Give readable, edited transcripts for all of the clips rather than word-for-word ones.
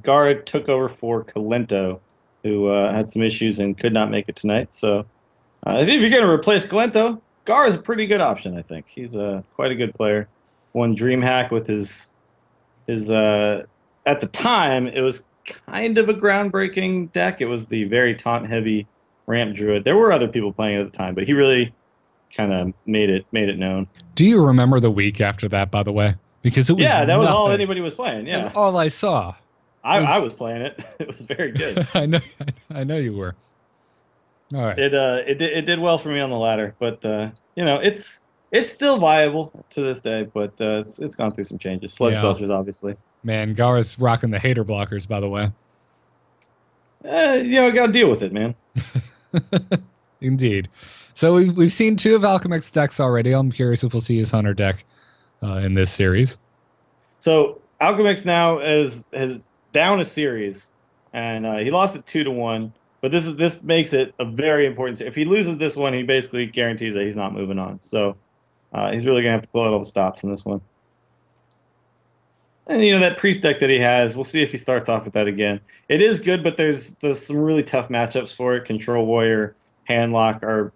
Garrett took over for Kolento, who had some issues and could not make it tonight. So if you're going to replace Kolento, Gaara is a pretty good option, I think. He's quite a good player. Won DreamHack with his at the time, it was kind of a groundbreaking deck. It was the very taunt-heavy ramp druid. There were other people playing it at the time, but he really kind of made it known. Do you remember the week after that, by the way? Because it was that was all anybody was playing. Yeah, that's all I saw. I was playing it. It was very good. I know you were. All right. It did well for me on the ladder, but it's still viable to this day, but it's gone through some changes. Sludge Belchers, obviously. Man, Gaara's rocking the hater blockers, by the way. Got to deal with it, man. Indeed. So we've seen 2 of Alchemix's decks already. I'm curious if we'll see his Hunter deck in this series. So Alchemixt now has down a series, and he lost it 2-1. But this makes it a very important. If he loses this one, he basically guarantees that he's not moving on. So he's really gonna have to pull out all the stops in this one. And that priest deck that he has, we'll see if he starts off with that again. It is good, but there's some really tough matchups for it. Control Warrior, Handlock are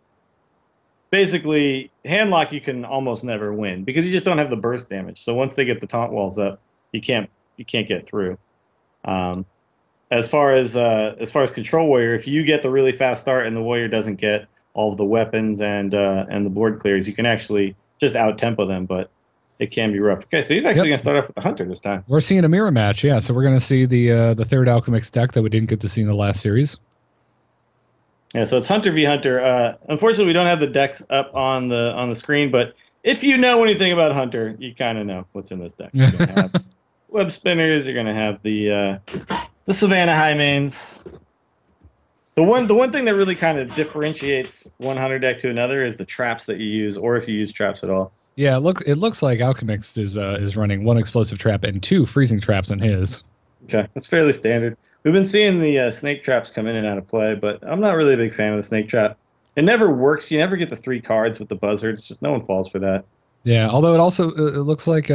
basically Handlock. You can almost never win because you just don't have the burst damage. So once they get the taunt walls up, you can't get through. As far as Control Warrior, if you get the really fast start and the warrior doesn't get all of the weapons and the board clears, you can actually just out tempo them, but it can be rough. Okay, so he's actually going to start off with the Hunter this time. We're seeing a mirror match, yeah. So we're going to see the third Alchemist deck that we didn't get to see in the last series. Yeah, so it's Hunter v Hunter. Unfortunately, we don't have the decks up on the screen, but if you know anything about Hunter, you kind of know what's in this deck. You're going to have web spinners. You're going to have the Savannah High Mains. The one thing that really kind of differentiates one Hunter deck to another is the traps that you use, or if you use traps at all. Yeah, it looks like Alchemist is running 1 explosive trap and 2 freezing traps in his. Okay, that's fairly standard. We've been seeing the snake traps come in and out of play, but I'm not really a big fan of the snake trap. It never works. You never get the 3 cards with the buzzard. It's just no one falls for that. Yeah, although it also it looks like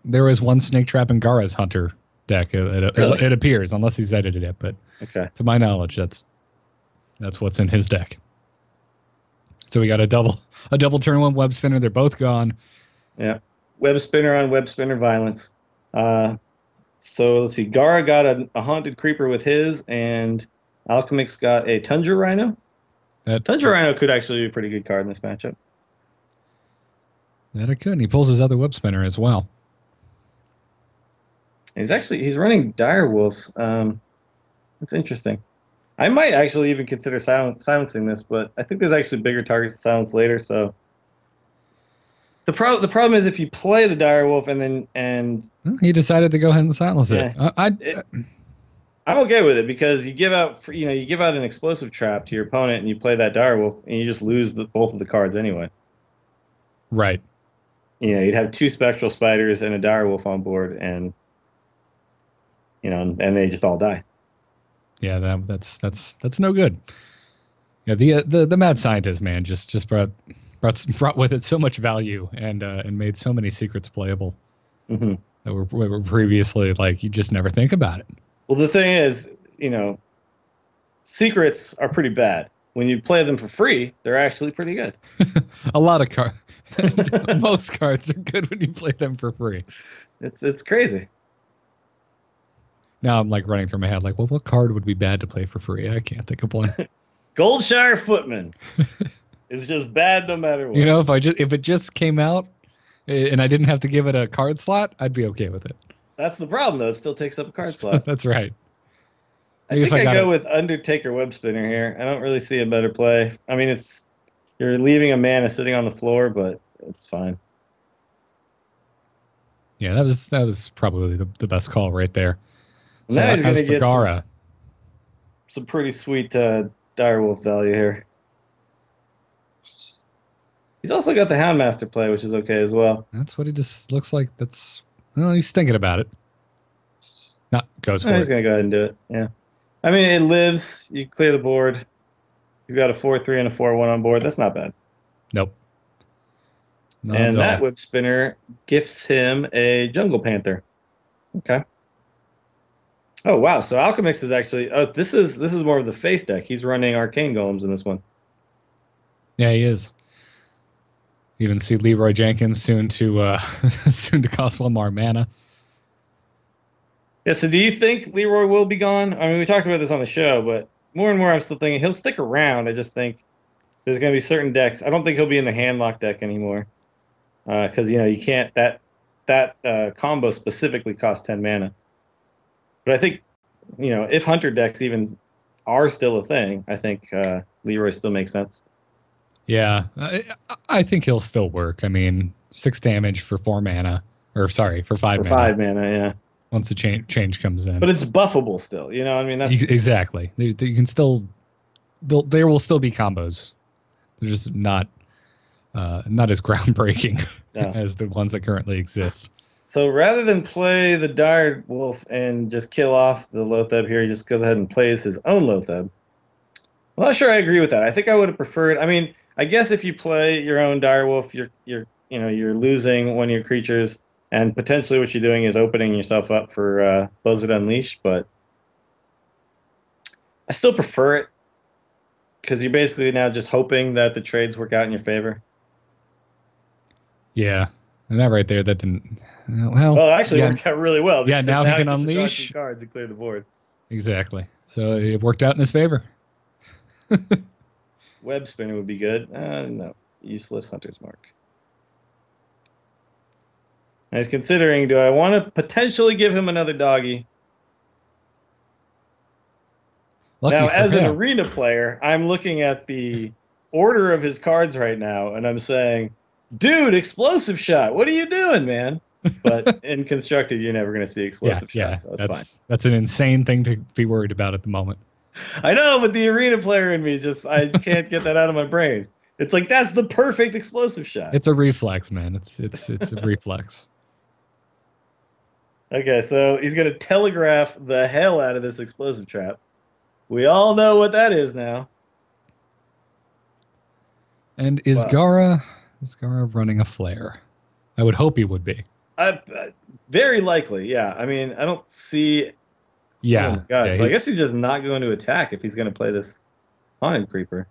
there is 1 snake trap in Gaara's Hunter deck. It appears, unless he's edited it, but okay. To my knowledge, that's what's in his deck. So we got a double turn 1 web spinner. They're both gone. Yeah, web spinner on web spinner violence. So let's see. Gaara got a haunted creeper with his, and Alchemix got a Tundra Rhino. Tundra Rhino could actually be a pretty good card in this matchup. That it could. And he pulls his other web spinner as well. He's running dire wolves. That's interesting. I might actually even consider silencing this, but I think there's actually bigger targets to silence later. So the problem is if you play the dire wolf and he decided to go ahead and silence it. I'm okay with it because you give out an explosive trap to your opponent and you play that dire wolf and you just lose both of the cards anyway. Right. You'd have 2 spectral spiders and a dire wolf on board, and and they just all die. Yeah, that's no good. Yeah, the mad scientist, man, just brought with it so much value and made so many secrets playable that were previously like you just never think about it. Well, the thing is, secrets are pretty bad. When you play them for free, they're actually pretty good. A lot of cards, most cards are good when you play them for free. It's crazy. Now I'm like running through my head, like, well, what card would be bad to play for free? I can't think of one. Goldshire Footman is just bad no matter what. If it just came out and I didn't have to give it a card slot, I'd be okay with it. That's the problem, though. It still takes up a card slot. That's right. I think I go with Undertaker Web Spinner here. I don't really see a better play. I mean, you're leaving a mana sitting on the floor, but it's fine. Yeah, that was probably the best call right there. So now he's as gonna for get Gaara, some pretty sweet direwolf value here. He's also got the Houndmaster play, which is okay as well. That's what he just looks like. He's thinking about it. Goes for it. He's gonna go ahead and do it. Yeah, I mean it lives. You clear the board. You've got a 4/3 and a 4/1 on board. That's not bad. Nope. And that Web Spinner gifts him a Jungle Panther. Okay. Oh wow! So Alchemist is actually. Oh, this is more of the face deck. He's running Arcane Golems in this one. Yeah, he is. Even see Leroy Jenkins soon to soon to cost 1 more mana. Yeah. So do you think Leroy will be gone? I mean, we talked about this on the show, but more and more, I'm still thinking he'll stick around. I just think there's going to be certain decks. I don't think he'll be in the handlock deck anymore because you can't that combo specifically costs 10 mana. But I think if Hunter decks even are still a thing, I think Leroy still makes sense. Yeah, I think he'll still work. I mean, 6 damage for 4 mana, or sorry, for 5 For mana. 5 mana, yeah. Once the change comes in, But it's buffable still. I mean that's exactly. You can still there will still be combos. They're just not as groundbreaking no. as the ones that currently exist. So rather than play the Dire Wolf and just kill off the Lotheb here, he just goes ahead and plays his own Lotheb. I'm not sure I agree with that. I think I would have preferred. I mean, I guess if you play your own Direwolf, you're losing one of your creatures, and potentially what you're doing is opening yourself up for Buzzard Unleash. But I still prefer it because you're basically now just hoping that the trades work out in your favor. Yeah, and that right there, that didn't. Well, it actually worked out really well. Yeah, now he can he unleash cards and clear the board. Exactly. So it worked out in his favor. Web spinner would be good. No, useless Hunter's Mark. I was considering, do I want to potentially give him another doggy? Now, as an arena player, I'm looking at the order of his cards right now, and I'm saying, dude, explosive shot. What are you doing, man? But in constructed, you're never going to see explosive shots. So that's fine. That's an insane thing to be worried about at the moment. I know, but the arena player in me is just, I can't get that out of my brain. It's like, that's the perfect explosive shot. It's a reflex, man. It's a reflex. Okay, so he's going to telegraph the hell out of this explosive trap. We all know what that is now. And is Gaara running a flare? I would hope he would be. Very likely, yeah. I mean, I don't see... Yeah. Oh God. So I guess he's just not going to attack if he's going to play this Haunted Creeper.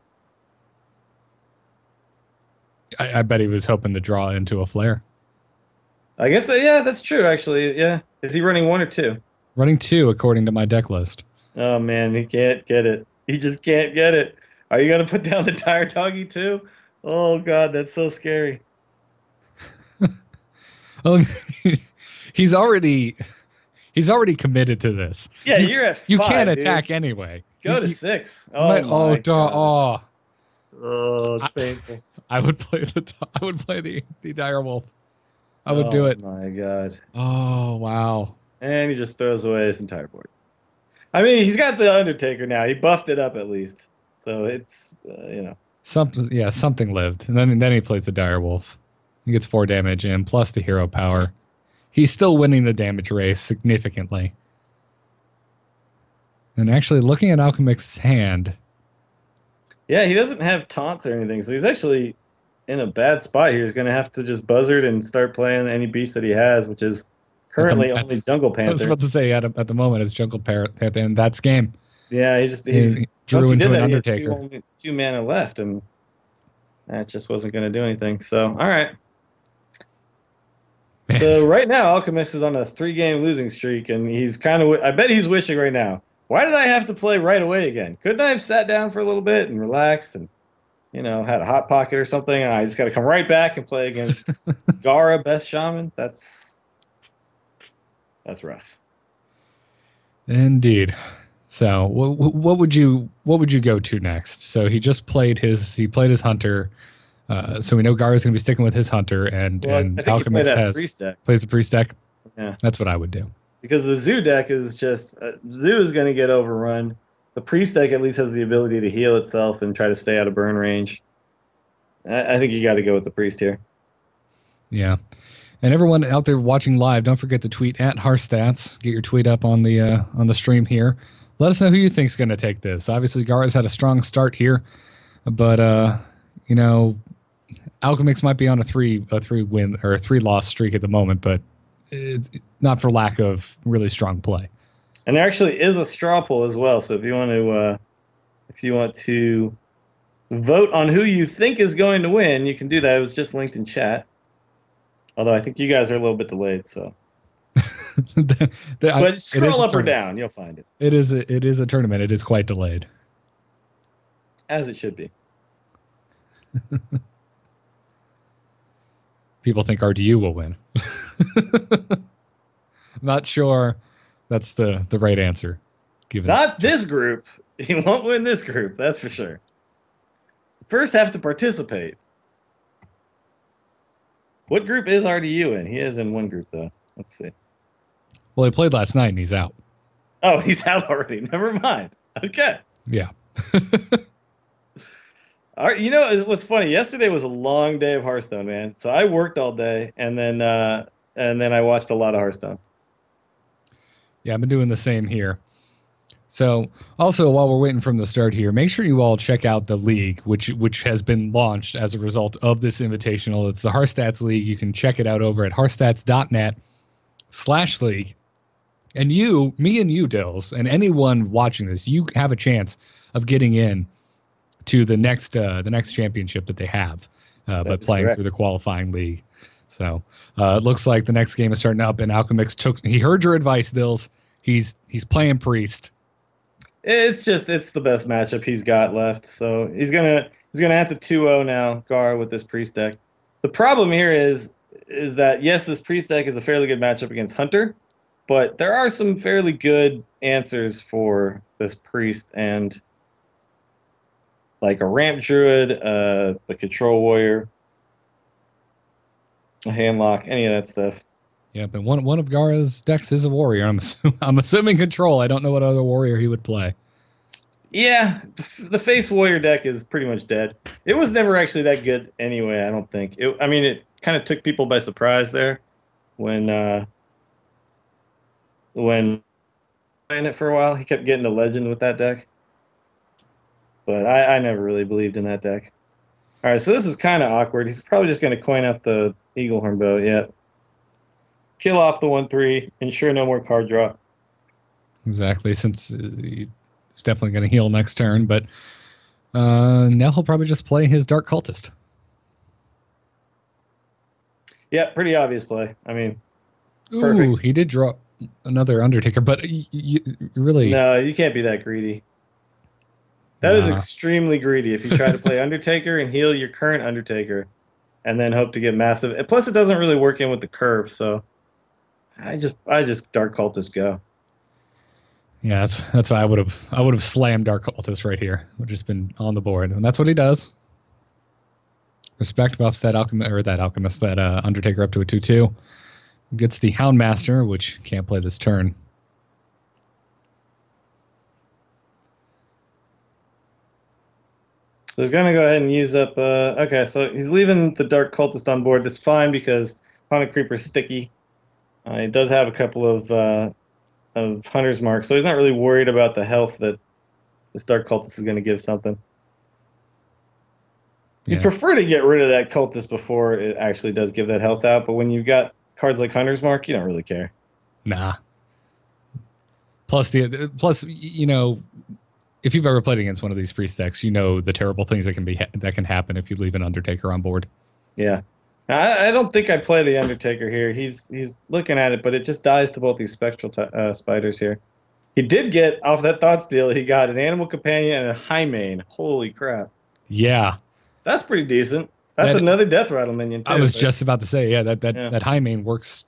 I bet he was hoping to draw into a flare. I guess, yeah, that's true, actually. Yeah. Is he running 1 or 2? Running 2, according to my deck list. Oh, man, he can't get it. He just can't get it. Are you going to put down the Dire Doggy, too? Oh, God, that's so scary. Well, he's already committed to this. Yeah, you're at 5, you can't attack dude. anyway. Go to 6. Oh, it's painful. I would play the Direwolf. I would do it. Oh my God. Oh wow. And he just throws away his entire board. I mean, he's got the Undertaker now. He buffed it up at least, so it's something lived, and then he plays the Direwolf. He gets 4 damage and plus the hero power. He's still winning the damage race significantly. And actually, looking at Alchemist's hand. Yeah, he doesn't have taunts or anything, so he's actually in a bad spot here. He's going to have to just buzzard and start playing any beast that he has, which is currently only Jungle Panther. I was about to say, at the moment, it's Jungle Panther, and that's game. Yeah, he drew into an Undertaker. He had only 2 mana left, and that just wasn't going to do anything. So, all right. Man. So right now, Alchemist is on a 3-game losing streak, and he's kind of, I bet he's wishing right now, why did I have to play right away again? Couldn't I have sat down for a little bit and relaxed and, had a hot pocket or something? And I just got to come right back and play against Gaara, best shaman. That's rough. Indeed. So what would you go to next? So he just played his Hunter. So we know Gaara's going to be sticking with his Hunter, and Alchemist plays the priest deck. Yeah, that's what I would do. Because the Zoo deck is just Zoo is going to get overrun. The priest deck at least has the ability to heal itself and try to stay out of burn range. I think you got to go with the priest here. Yeah, and everyone out there watching live, don't forget to tweet at HearthStats. Get your tweet up on the stream here. Let us know who you think's going to take this. Obviously, Gaara's had a strong start here, but Alchemixt might be on a 3-win or a 3-loss streak at the moment, but it's not for lack of really strong play. And there actually is a straw poll as well. So if you want to vote on who you think is going to win, you can do that. It was just linked in chat. Although I think you guys are a little bit delayed, so. But scroll up or down, you'll find it. It is a tournament. It is quite delayed. As it should be. People think RDU will win. I'm not sure that's the right answer. Not this group. He won't win this group, that's for sure. First have to participate. What group is RDU in? He is in one group, though. Let's see. Well, he played last night, and he's out. Oh, he's out already. Never mind. Okay. Yeah. All right, you know what's funny? Yesterday was a long day of Hearthstone, man. So I worked all day, and then I watched a lot of Hearthstone. Yeah, I've been doing the same here. So, also, while we're waiting from the start here, make sure you all check out the league, which has been launched as a result of this invitational. It's the HearthStats League. You can check it out over at HearthStats.net/league. And me and you, Dills, and anyone watching this, you have a chance of getting in to the next championship that they have by playing through the qualifying league. So it looks like the next game is starting up, and Alchemixt he heard your advice, Dills. He's playing Priest. It's the best matchup he's got left. So he's gonna have to 2-0 now, Gaara, with this Priest deck. The problem here is that yes, this Priest deck is a fairly good matchup against Hunter, but there are some fairly good answers for this Priest, and like a Ramp Druid, a Control Warrior, a Handlock, any of that stuff. Yeah, but one of Gaara's decks is a warrior. I'm assuming Control. I don't know what other warrior he would play. Yeah, the Face Warrior deck is pretty much dead. It was never actually that good anyway, I don't think. It kind of took people by surprise there when playing it for a while. He kept getting the Legend with that deck. But I never really believed in that deck. All right, so this is kind of awkward. He's probably just going to coin out the Eaglehorn Bow. Yeah. Kill off the 1/3, ensure no more card draw. Exactly, since he's definitely going to heal next turn, but now he'll probably just play his Dark Cultist. Yeah, pretty obvious play. I mean, ooh, perfect. He did draw another Undertaker, but you really... No, you can't be that greedy. That is extremely greedy if you try to play Undertaker and heal your current Undertaker and then hope to get massive. Plus, it doesn't really work in with the curve, so... I just Dark Cultist go. Yeah, that's why I would have slammed Dark Cultist right here. Would have just been on the board, and that's what he does. Respect buffs that Alchemist, that Undertaker up to a 2/2. Gets the Houndmaster, which can't play this turn. So he's gonna go ahead and use up. Okay, so he's leaving the Dark Cultist on board. That's fine because Haunted Creeper's sticky. He does have a couple of Hunter's Mark, so he's not really worried about the health that this Dark Cultist is going to give something. Yeah. You prefer to get rid of that Cultist before it actually does give that health out, but when you've got cards like Hunter's Mark, you don't really care. Nah. Plus, you know, if you've ever played against one of these Priest decks, you know the terrible things that can happen if you leave an Undertaker on board. Yeah. I don't think I play the Undertaker here. He's looking at it, but it just dies to both these Spectral Spiders here. He did get, off that Thought Steal, he got an Animal Companion and a Highmane. Holy crap. Yeah. That's pretty decent. That's another Death Rattle minion, too. I was just about to say, yeah, that Highmane works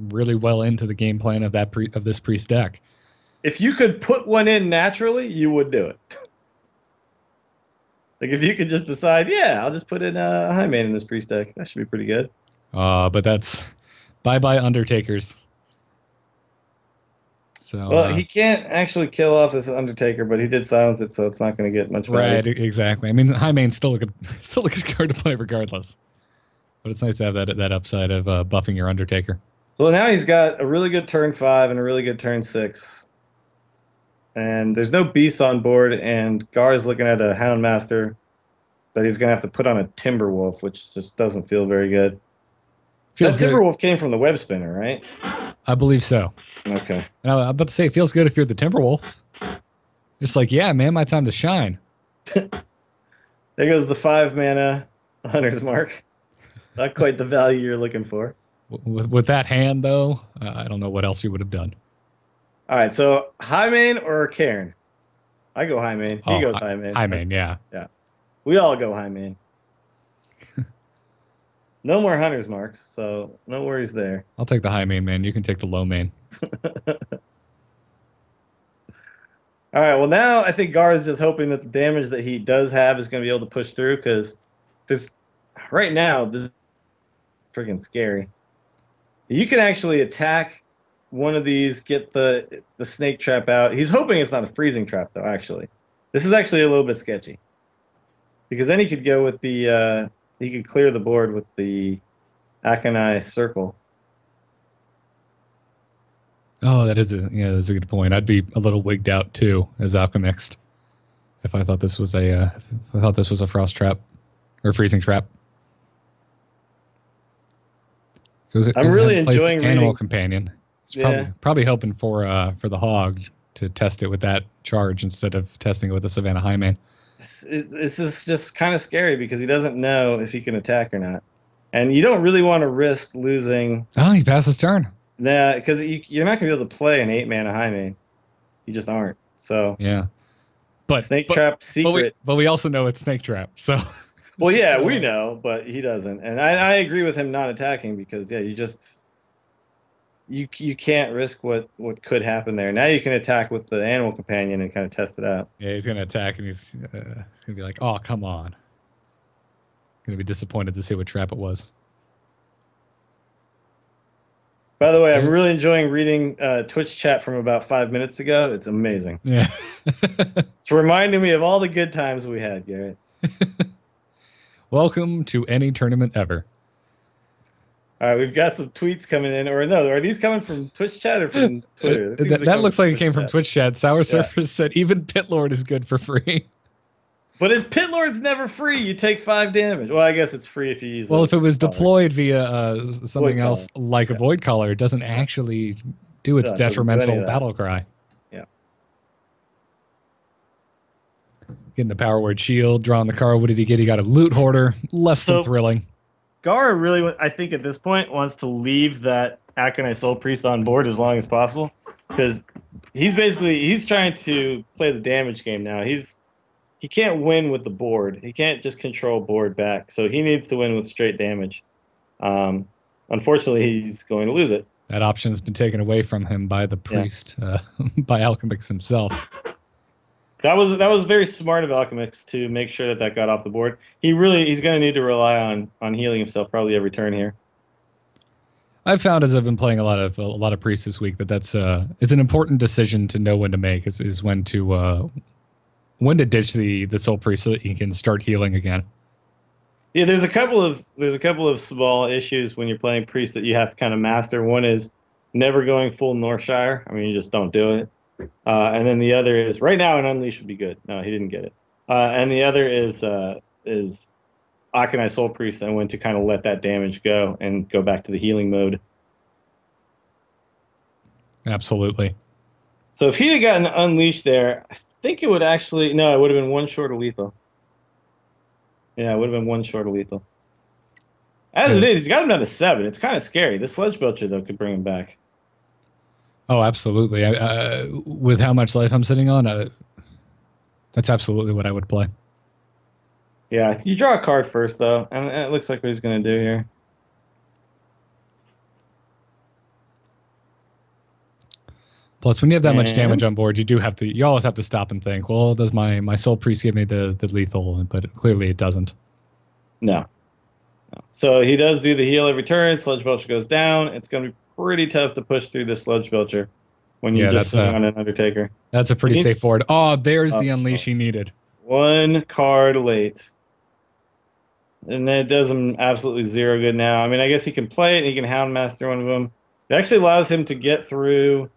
really well into the game plan of this Priest deck. If you could put one in naturally, you would do it. Like, if you could just decide, yeah, I'll just put in a Highmane in this Priest deck. That should be pretty good. But that's bye-bye Undertakers. So, well, he can't actually kill off this Undertaker, but he did silence it, so it's not going to get much value. Right, exactly. I mean, Highmane's still a good card to play regardless. But it's nice to have that upside of buffing your Undertaker. So now he's got a really good turn 5 and a really good turn 6. And there's no beasts on board, and Gaara's looking at a Houndmaster that he's going to have to put on a Timberwolf, which just doesn't feel very good. That Timberwolf came from the Web Spinner, right? I believe so. Okay. And I'm about to say, it feels good if you're the Timberwolf. Just like, yeah, man, my time to shine. There goes the 5 mana Hunter's Mark. Not quite the value you're looking for. With that hand, though, I don't know what else you would have done. All right, so high main or Cairn? I go high main. He goes high main. High main, yeah. Yeah. We all go high main. No more Hunter's Marks, so no worries there. I'll take the high main, man. You can take the low main. All right, well, now I think Gaara's just hoping that the damage that he does have is going to be able to push through, because right now, this is freaking scary. You can actually attack one of these, get the snake trap out. He's hoping it's not a freezing trap, though, actually. This is actually a little bit sketchy. Because then he could go with the, he could clear the board with the Akanai circle. Oh, that's a good point. I'd be a little wigged out too as Alchemixt if I thought this was a frost trap or freezing trap. I'm really enjoying Animal reading. Companion. It's probably hoping for the hog to test it with that charge instead of testing it with the Savannah Highmane. This is just kind of scary because he doesn't know if he can attack or not, and you don't really want to risk losing. Oh, he passed his turn. Nah, because you're not going to be able to play an 8 mana Highmane. You just aren't. So yeah, but Snake Trap secret. But we also know it's Snake Trap. So well, yeah, we know, but he doesn't, and I agree with him not attacking because you can't risk what could happen there. Now you can attack with the Animal Companion and kind of test it out. Yeah, he's going to attack, and he's going to be like, "Oh, come on!" Going to be disappointed to see what trap it was. By the way, I'm really enjoying reading Twitch chat from about 5 minutes ago. It's amazing. Yeah, it's reminding me of all the good times we had, Garrett. Welcome to any tournament ever. All right, we've got some tweets coming in, or no, are these coming from Twitch chat or from Twitter? That looks like it came from Twitch chat. Sour Surfer said even Pit Lord is good for free. But if Pit Lord's never free, you take 5 damage. Well, I guess it's free if you use. Well, if it was deployed via something else like a Void Collar, it doesn't actually do its detrimental battle cry. Yeah. Getting the power word shield, drawing the card. What did he get? He got a Loot Hoarder. Less than thrilling. Gaara really, I think at this point, wants to leave that Akanai Soul Priest on board as long as possible, because he's trying to play the damage game now. He can't win with the board. He can't just control board back. So he needs to win with straight damage. Unfortunately, he's going to lose it. That option has been taken away from him by the priest, by Alchemist himself. That was very smart of Alchemist to make sure that got off the board. He's going to need to rely on healing himself probably every turn here. I've found as I've been playing a lot of priests this week that's it's an important decision to know when to make is when to ditch the soul priest so that he can start healing again. Yeah, there's a couple of small issues when you're playing priest that you have to kind of master. One is never going full Northshire. I mean, you just don't do it. And then the other is right now an Unleash would be good. No, he didn't get it. And the other is Akanai Soul Priest and when to kind of let that damage go and go back to the healing mode. Absolutely. So if he'd have gotten Unleash there, I think it would actually it would have been 1 short of lethal. Yeah, it would have been 1 short of lethal. As it is, he's got him down to 7. It's kind of scary. The Sledge Belcher though could bring him back. Oh, absolutely. With how much life I'm sitting on, that's absolutely what I would play. Yeah, you draw a card first, though, and it looks like what he's going to do here. Plus, when you have that much damage on board, you always have to stop and think, well, does my Soul Priest give me the lethal? But clearly it doesn't. No. So he does do the heal every turn. Sludge Belcher goes down. It's going to be pretty tough to push through this Sludge Belcher when you just swing on an Undertaker. That's a pretty safe board. Oh, there's the Unleash he needed. 1 card late. And that does him absolutely 0 good now. I mean, I guess he can play it. And he can Houndmaster one of them. It actually allows him to get through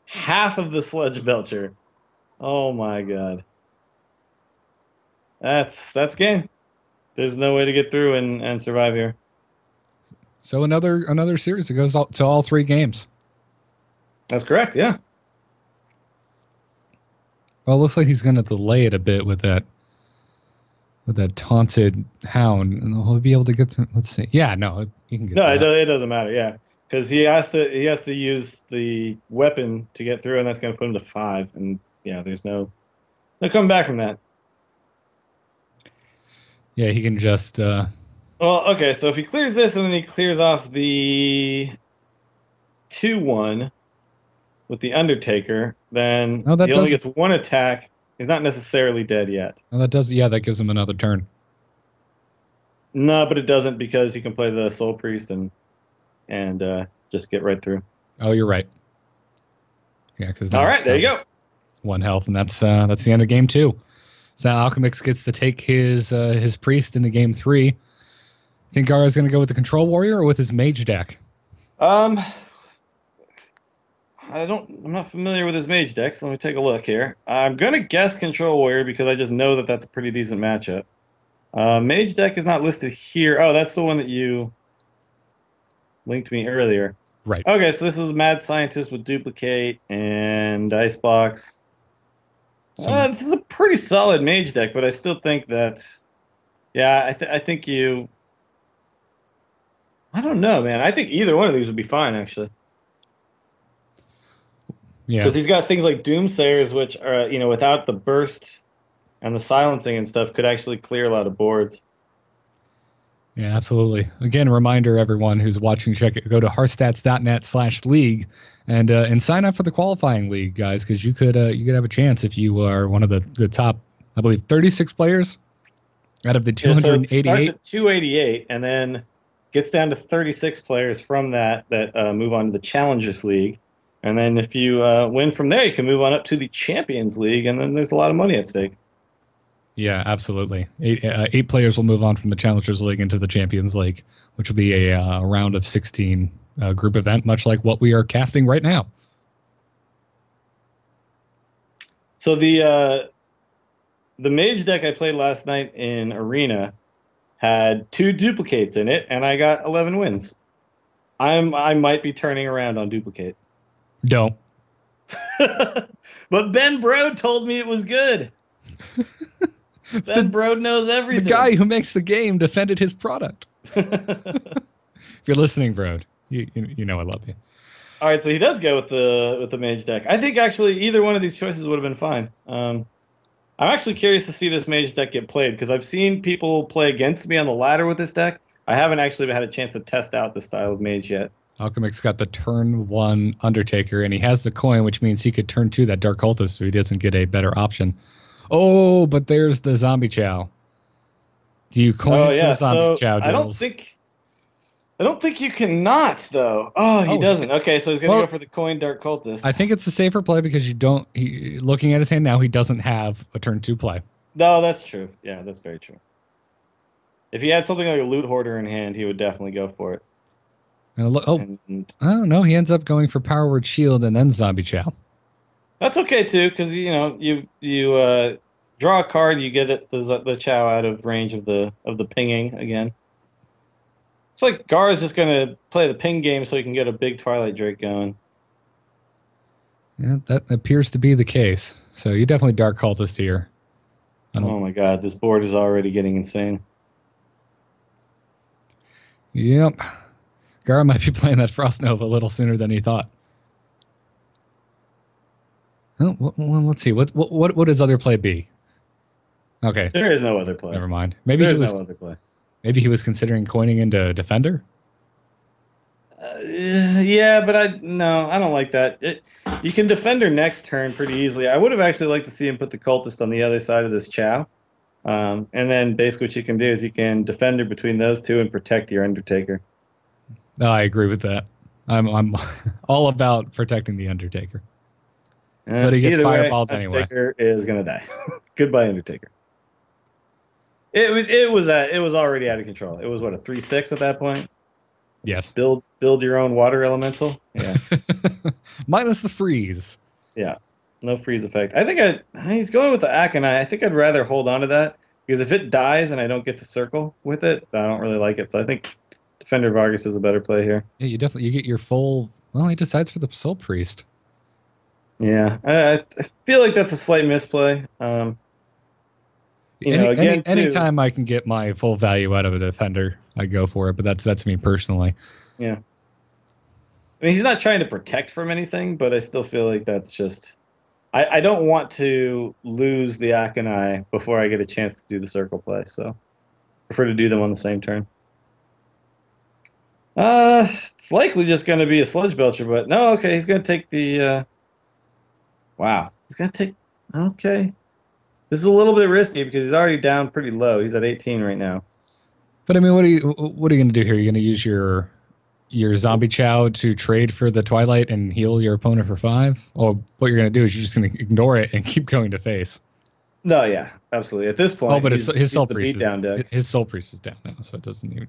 half of the Sludge Belcher. Oh, my God. That's game. There's no way to get through and survive here. So another series that goes to all 3 games. That's correct. Yeah. Well, it looks like he's going to delay it a bit with that taunted hound, and he'll be able to get to. Let's see. Yeah, no, he can get No, through that. it doesn't matter. Yeah, because he has to use the weapon to get through, and that's going to put him to 5. And yeah, there's no coming back from that. Yeah, he can just. Well, okay, so if he clears this and then he clears off the 2/1 with the Undertaker, then Oh, that he only does. gets 1 attack. He's not necessarily dead yet. Oh, that does. Yeah, that gives him another turn. No, but it doesn't because he can play the Soul Priest and just get right through. Oh, you're right. Yeah, because All right, there you go. 1 health, and that's the end of game 2. So now Alchemixt gets to take his priest into game 3. Think Gaara's going to go with the Control Warrior or with his mage deck? I'm not familiar with his mage deck, so let me take a look here. I'm gonna guess Control Warrior because I just know that that's a pretty decent matchup. Mage deck is not listed here. Oh, that's the one that you linked me earlier. Right. Okay, so this is Mad Scientist with Duplicate and Icebox. This is a pretty solid mage deck, but I still think that, yeah, I think you. I don't know, man. I think either one of these would be fine, actually. Yeah. Because he's got things like Doomsayers, which are, without the burst and the silencing and stuff, could actually clear a lot of boards. Yeah, absolutely. Again, a reminder, everyone who's watching, go to HearthStats.net/league and sign up for the qualifying league, guys, because you could have a chance if you are one of the top, I believe, 36 players out of the 288. Yeah, so it starts at 288 and then gets down to 36 players from that move on to the Challengers League. And then if you win from there, you can move on up to the Champions League, and then there's a lot of money at stake. Yeah, absolutely. 8 players will move on from the Challengers League into the Champions League, which will be a round of 16 group event, much like what we are casting right now. So the mage deck I played last night in Arena had 2 duplicates in it, and I got 11 wins. I might be turning around on duplicate. Don't. But Ben Brode told me it was good. Ben Brode knows everything. The guy who makes the game defended his product. If you're listening, Brode, you know I love you. All right, so he does go with the mage deck. I think actually either one of these choices would have been fine. I'm actually curious to see this mage deck get played because I've seen people play against me on the ladder with this deck. I haven't actually had a chance to test out the style of mage yet. Alchemix got the turn 1 Undertaker, and he has the coin, which means he could turn 2 that Dark Cultist so he doesn't get a better option. Oh, but there's the Zombie Chow. Do you coin the Zombie Chow, Dills? I don't think you cannot, though. Oh, he doesn't. Okay, so he's going to go for the coin Dark Cultist. I think it's a safer play because looking at his hand now, he doesn't have a turn 2 play. No, that's true. Yeah, that's very true. If he had something like a Loot Hoarder in hand, he would definitely go for it. Oh no, he ends up going for Power Word Shield and then Zombie Chow. That's okay too, because you draw a card, you get the Chow out of range of the pinging again. It's like Gaara's just gonna play the ping game so he can get a big Twilight Drake going. Yeah, that appears to be the case. So you definitely Dark Cultist here. Oh my god, this board is already getting insane. Yep. Gaara might be playing that Frost Nova a little sooner than he thought. Oh, well, let's see. What would his other play be? Okay. There is no other play. Never mind. No other play. Maybe he was considering coining into Defender? Yeah, but I don't like that. You can Defender next turn pretty easily. I would have actually liked to see him put the Cultist on the other side of this Chow. And then basically what you can do is you can Defender between those two and protect your Undertaker. No, I agree with that. I'm all about protecting the Undertaker. But he gets fireballed anyway. Undertaker is gonna die. Goodbye, Undertaker. It was already out of control. It was what, a 3/6 at that point? Yes. Build your own water elemental. Yeah. Minus the freeze. Yeah. No freeze effect. I think he's going with the Aconite. I think I'd rather hold on to that because if it dies and I don't get to circle with it, I don't really like it. So I think Defender Vargas is a better play here. Yeah, you get your full. Well, he decides for the Soul Priest. Yeah, I feel like that's a slight misplay. Again, too. Anytime I can get my full value out of a defender, I go for it. But that's me personally. Yeah. I mean, he's not trying to protect from anything, but I still feel like that's just. I don't want to lose the Akonai before I get a chance to do the circle play, so I prefer to do them on the same turn. It's likely just going to be a Sludge Belcher, but no, okay, he's going to take the. Wow, he's going to take. Okay, this is a little bit risky because he's already down pretty low. He's at 18 right now. But I mean, what are you going to do here? You're going to use your zombie chow to trade for the Twilight and heal your opponent for 5? Or what you're going to do is you're just going to ignore it and keep going to face. No, yeah, absolutely. At this point, but his soul priest down deck. His soul priest is down now, so it doesn't even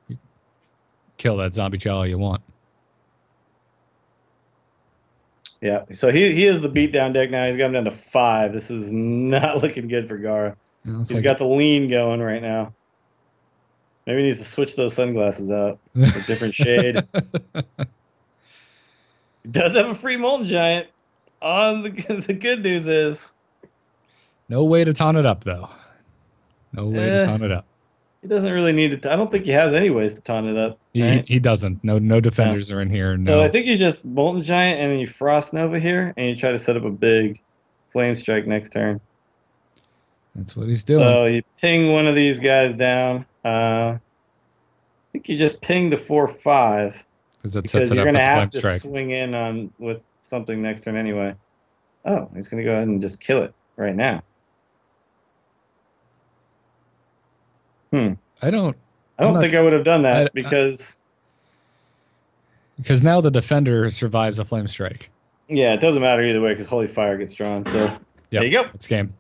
you kill that zombie chow all you want. Yeah, so he is the beatdown deck now. He's got him down to 5. This is not looking good for Gaara. He's got the lean going right now. Maybe he needs to switch those sunglasses out. A different shade. He does have a free Molten Giant. The good news is... No way to taunt it up, though. No way to taunt it up. He doesn't really need to... I don't think he has any ways to taunt it up. Right? He doesn't. No defenders are in here. No. So I think you just Molten Giant and then you Frost Nova here, and you try to set up a big Flame Strike next turn. That's what he's doing. So you ping one of these guys down. I think you just ping the 4/5 because you're going to have to swing in with something next turn anyway. Oh, he's going to go ahead and just kill it right now. I don't think I would have done that because now the defender survives a flame strike. Yeah, it doesn't matter either way because Holy Fire gets drawn. So there you go. It's game.